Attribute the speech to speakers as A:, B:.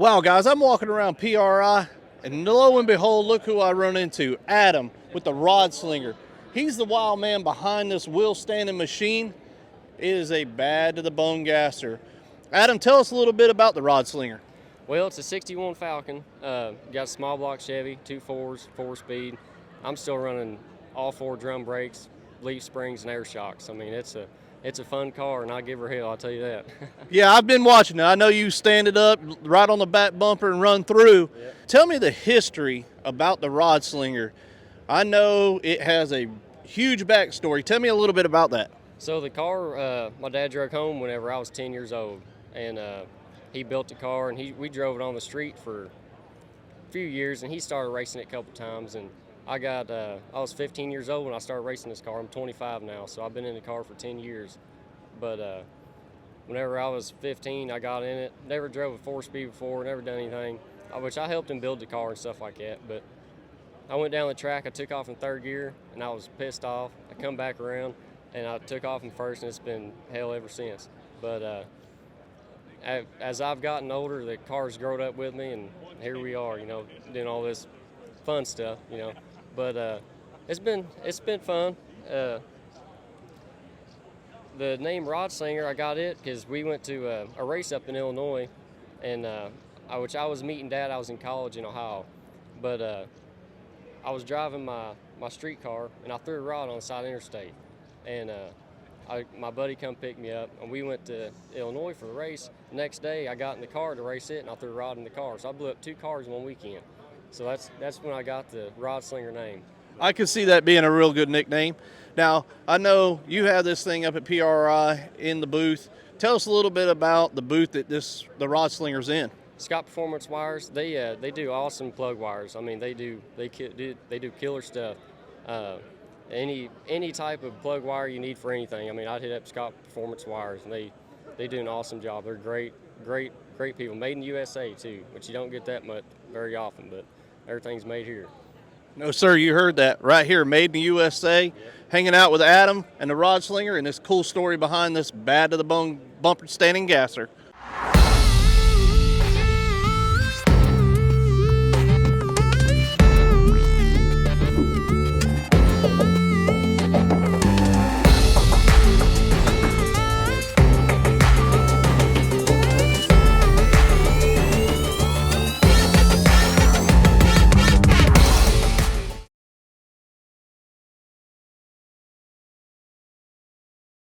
A: Wow, guys, I'm walking around PRI, and lo and behold, look who I run into. Adam with the Rod Slinger. He's the wild man behind this wheel-standing machine. It is a bad-to-the-bone gasser. Adam, tell us a little bit about the Rod Slinger.
B: Well, it's a 61 Falcon. Got a small block Chevy, 2.4s, 4-speed. I'm still running all 4 drum brakes, leaf springs, and air shocks. I mean, it's a fun car, and I give her hell, I'll tell you that.
A: Yeah, I've been watching it. I know you stand it up right on the back bumper and run through.
B: Yep.
A: Tell me the history about the Rod Slinger. I know it has a huge backstory. Tell me a little bit about that.
B: So the car, my dad drove home whenever I was 10 years old, and he built the car, and we drove it on the street for a few years, and he started racing it a couple times. And I was 15 years old when I started racing this car. I'm 25 now, so I've been in the car for 10 years. But whenever I was 15, I got in it. Never drove a 4-speed before, never done anything, which I helped him build the car and stuff like that. But I went down the track, I took off in 3rd gear, and I was pissed off. I come back around, and I took off in 1st, and it's been hell ever since. But as I've gotten older, the car's grown up with me, and here we are, doing all this fun stuff, But it's been fun. The name Rod Slinger, I got it because we went to a race up in Illinois, and which I was meeting Dad. I was in college in Ohio, but I was driving my street car, and I threw a rod on the side of the interstate, and my buddy come pick me up, and we went to Illinois for the race. The next day, I got in the car to race it, and I threw a rod in the car. So I blew up 2 cars in one weekend. So that's when I got the Rod Slinger name.
A: I could see that being a real good nickname. Now, I know you have this thing up at PRI in the booth. Tell us a little bit about the booth that the Rod Slinger's in.
B: Scott Performance Wires, they do awesome plug wires. I mean, they do killer stuff. Any type of plug wire you need for anything. I mean, I'd hit up Scott Performance Wires, and they do an awesome job. They're great people. Made in the USA too, which you don't get that much very often, but everything's made here.
A: No, sir, you heard that right here, made in the USA.
B: Yep.
A: Hanging out with Adam and the Rod Slinger, and this cool story behind this bad-to-the-bone bumper standing gasser.